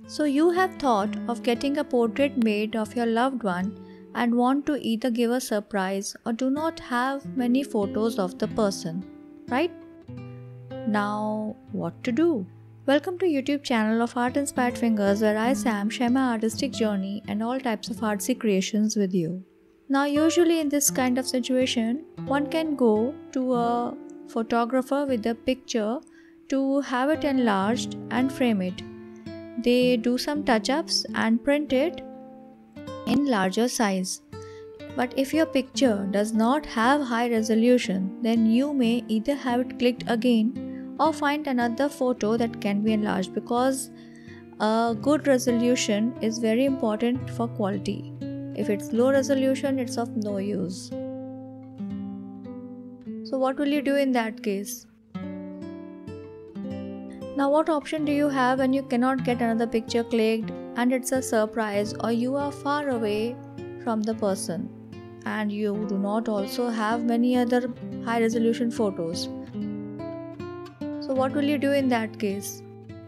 So you have thought of getting a portrait made of your loved one and want to either give a surprise or do not have many photos of the person, right? Now, what to do? Welcome to YouTube channel of Art Inspired Fingers, where I Sam share my artistic journey and all types of artsy creations with you. Now usually in this kind of situation, one can go to a photographer with a picture to have it enlarged and frame it. They do some touch-ups and print it in larger size. But if your picture does not have high resolution, then you may either have it clicked again or find another photo that can be enlarged, because a good resolution is very important for quality. If it's low resolution, it's of no use. So what will you do in that case? Now what option do you have when you cannot get another picture clicked and it's a surprise, or you are far away from the person and you do not also have many other high resolution photos? So what will you do in that case?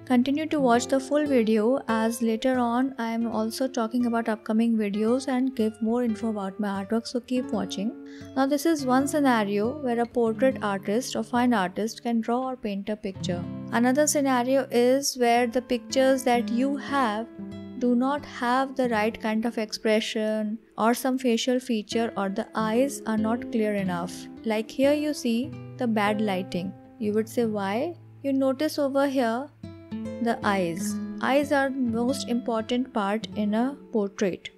Continue to watch the full video, as later on I am also talking about upcoming videos and give more info about my artwork, so keep watching. Now this is one scenario where a portrait artist or fine artist can draw or paint a picture. Another scenario is where the pictures that you have do not have the right kind of expression or some facial feature, or the eyes are not clear enough. Like here you see the bad lighting. You would say why? You notice over here the eyes. Eyes are the most important part in a portrait.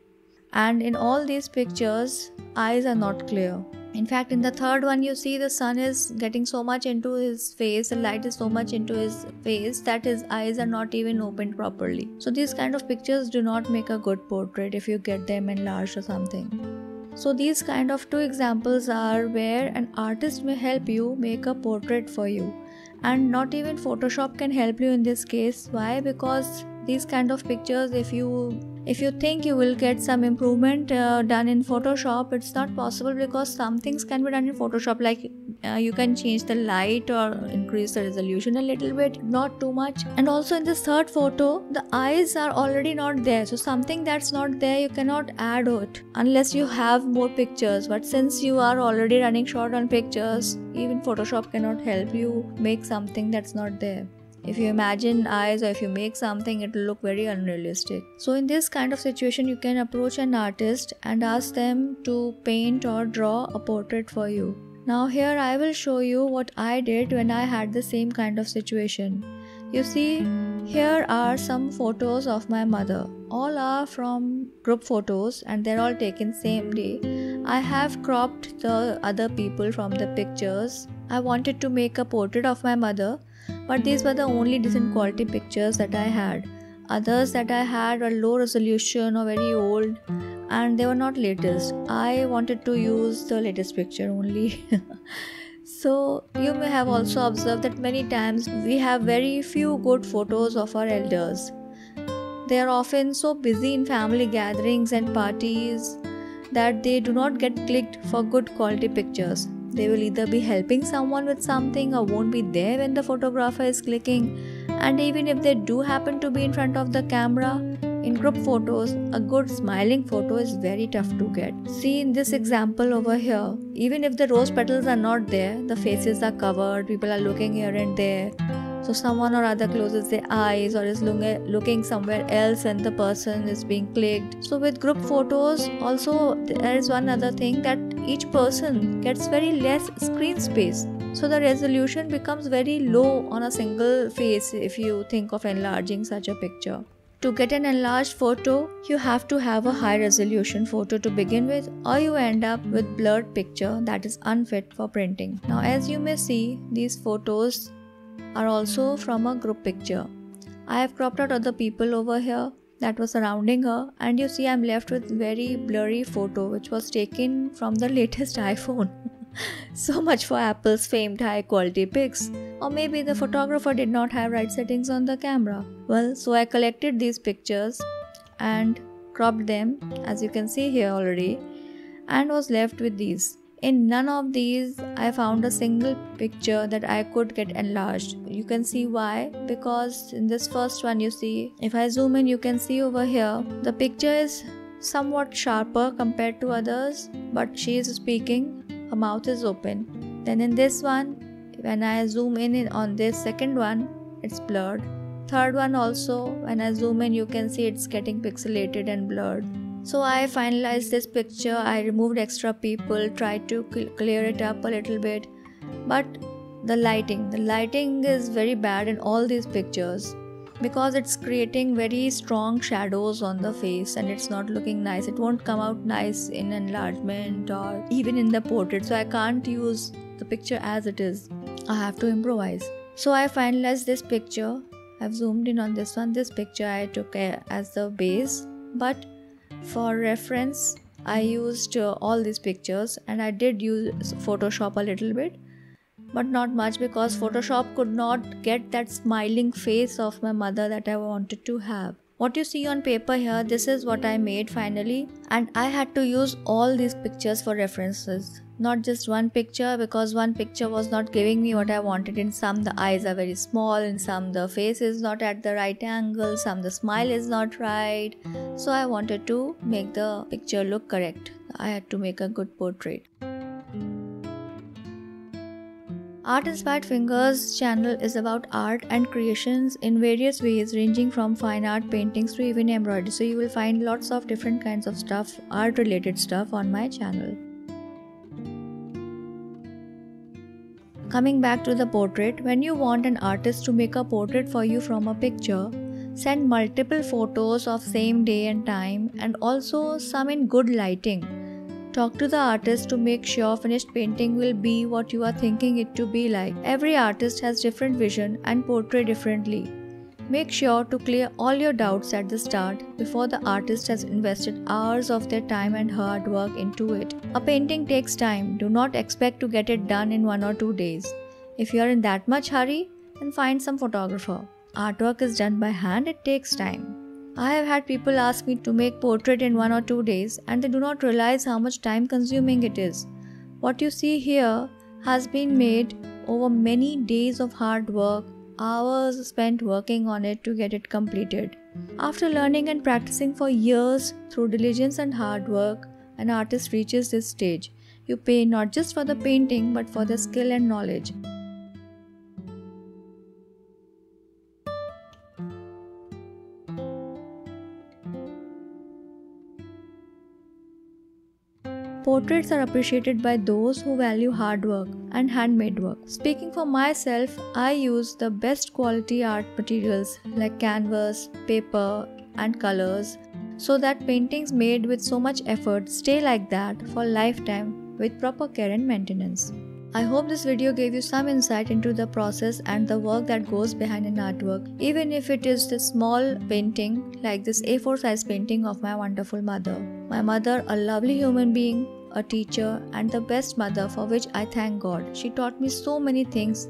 And in all these pictures, eyes are not clear. In fact, in the third one, you see the sun is getting so much into his face, the light is so much into his face that his eyes are not even opened properly. So these kind of pictures do not make a good portrait if you get them enlarged or something. So these kind of two examples are where an artist may help you make a portrait for you. And not even Photoshop can help you in this case. Why? Because these kind of pictures, if you think you will get some improvement done in Photoshop, it's not possible, because some things can be done in Photoshop, like you can change the light or increase the resolution a little bit, not too much. And also in this third photo, the eyes are already not there, so something that's not there you cannot add it unless you have more pictures. But since you are already running short on pictures, even Photoshop cannot help you make something that's not there. If you imagine eyes, or if you make something, it will look very unrealistic. So in this kind of situation, you can approach an artist and ask them to paint or draw a portrait for you. Now here I will show you what I did when I had the same kind of situation. You see, here are some photos of my mother. All are from group photos and they're all taken same day. I have cropped the other people from the pictures. I wanted to make a portrait of my mother, but these were the only decent quality pictures that I had. Others that I had were low resolution or very old, and they were not latest. I wanted to use the latest picture only. So you may have also observed that many times we have very few good photos of our elders. They are often so busy in family gatherings and parties that they do not get clicked for good quality pictures. They will either be helping someone with something or won't be there when the photographer is clicking. And even if they do happen to be in front of the camera, in group photos, a good smiling photo is very tough to get. See in this example over here, even if the rose petals are not there, the faces are covered, people are looking here and there. So someone or other closes their eyes or is looking somewhere else and the person is being clicked. So with group photos also there is one other thing, that each person gets very less screen space. So the resolution becomes very low on a single face if you think of enlarging such a picture. To get an enlarged photo, you have to have a high resolution photo to begin with, or you end up with blurred picture that is unfit for printing. Now as you may see, these photos are also from a group picture. I have cropped out other people over here that was surrounding her, and you see I'm left with very blurry photo which was taken from the latest iPhone. So much for Apple's famed high quality pics. Or maybe the photographer did not have right settings on the camera. Well, so I collected these pictures and cropped them, as you can see here already, and was left with these. In none of these I found a single picture that I could get enlarged. You can see why, because in this first one you see, if I zoom in you can see over here, the picture is somewhat sharper compared to others, but she is speaking, her mouth is open. Then in this one, when I zoom in on this second one, it's blurred. Third one also, when I zoom in you can see it's getting pixelated and blurred. So I finalized this picture, I removed extra people, tried to clear it up a little bit, but the lighting is very bad in all these pictures because it's creating very strong shadows on the face and it's not looking nice. It won't come out nice in enlargement or even in the portrait, so I can't use the picture as it is. I have to improvise. So I finalized this picture. I've zoomed in on this one. This picture I took as the base, but for reference I used all these pictures, and I did use Photoshop a little bit, but not much because Photoshop could not get that smiling face of my mother that I wanted to have. What you see on paper here, this is what I made finally, and I had to use all these pictures for references. Not just one picture, because one picture was not giving me what I wanted. In some the eyes are very small, in some the face is not at the right angle, some the smile is not right. So I wanted to make the picture look correct. I had to make a good portrait. Art Inspired Fingers channel is about art and creations in various ways, ranging from fine art, paintings to even embroidery. So you will find lots of different kinds of stuff, art related stuff on my channel. Coming back to the portrait, when you want an artist to make a portrait for you from a picture, send multiple photos of same day and time and also some in good lighting. Talk to the artist to make sure finished painting will be what you are thinking it to be like. Every artist has different vision and portray differently. Make sure to clear all your doubts at the start before the artist has invested hours of their time and hard work into it. A painting takes time. Do not expect to get it done in 1 or 2 days. If you are in that much hurry, then find some photographer. Artwork is done by hand, it takes time. I have had people ask me to make portrait in 1 or 2 days and they do not realize how much time consuming it is. What you see here has been made over many days of hard work, hours spent working on it to get it completed. After learning and practicing for years through diligence and hard work, an artist reaches this stage. You pay not just for the painting but for the skill and knowledge. Portraits are appreciated by those who value hard work and handmade work. Speaking for myself, I use the best quality art materials like canvas, paper, and colors so that paintings made with so much effort stay like that for lifetime with proper care and maintenance. I hope this video gave you some insight into the process and the work that goes behind an artwork, even if it is the small painting like this A4 size painting of my wonderful mother. My mother, a lovely human being, a teacher, and the best mother, for which I thank God. She taught me so many things,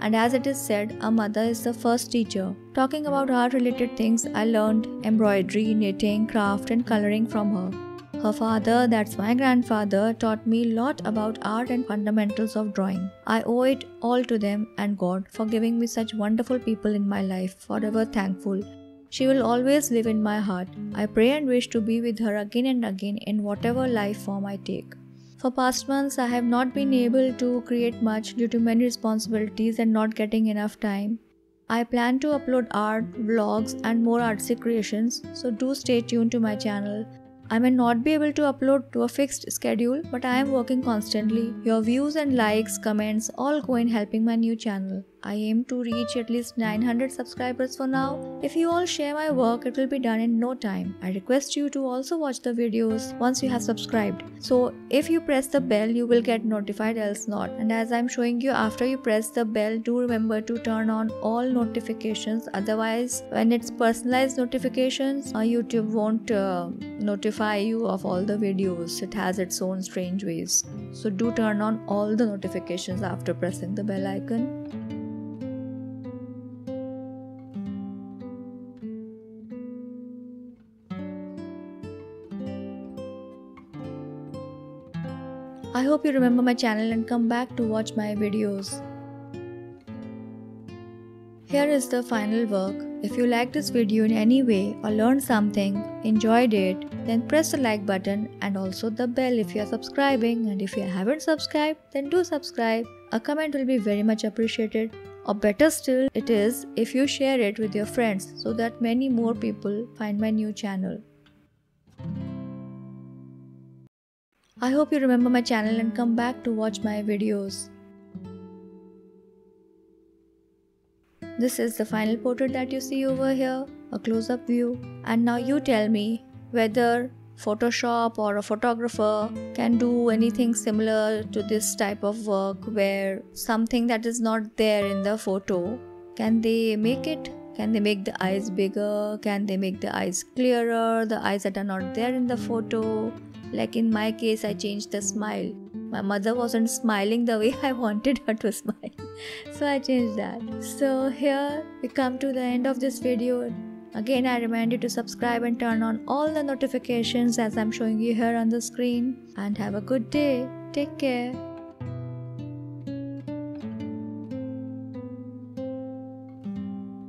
and as it is said, a mother is the first teacher. Talking about art related things, I learned embroidery, knitting, craft, and coloring from her. Her father, that's my grandfather, taught me a lot about art and fundamentals of drawing. I owe it all to them and God for giving me such wonderful people in my life, forever thankful. She will always live in my heart. I pray and wish to be with her again and again in whatever life form I take. For past months, I have not been able to create much due to many responsibilities and not getting enough time. I plan to upload art, vlogs, and more artsy creations, so do stay tuned to my channel. I may not be able to upload to a fixed schedule, but I am working constantly. Your views and likes, comments all go in helping my new channel. I aim to reach at least 900 subscribers for now. If you all share my work, it will be done in no time. I request you to also watch the videos once you have subscribed. So if you press the bell, you will get notified, else not. And as I am showing you, after you press the bell, do remember to turn on all notifications. Otherwise, when it's personalized notifications, YouTube won't notify you of all the videos. It has its own strange ways. So do turn on all the notifications after pressing the bell icon. I hope you remember my channel and come back to watch my videos. Here is the final work. If you liked this video in any way or learned something, enjoyed it, then press the like button and also the bell if you are subscribing, and if you haven't subscribed, then do subscribe. A comment will be very much appreciated, or better still it is if you share it with your friends so that many more people find my new channel. I hope you remember my channel and come back to watch my videos. This is the final portrait that you see over here, a close-up view. And now you tell me whether Photoshop or a photographer can do anything similar to this type of work where something that is not there in the photo, can they make it? Can they make the eyes bigger? Can they make the eyes clearer? The eyes that are not there in the photo? Like in my case, I changed the smile. My mother wasn't smiling the way I wanted her to smile. So I changed that. So here we come to the end of this video. Again, I remind you to subscribe and turn on all the notifications as I'm showing you here on the screen. And have a good day. Take care.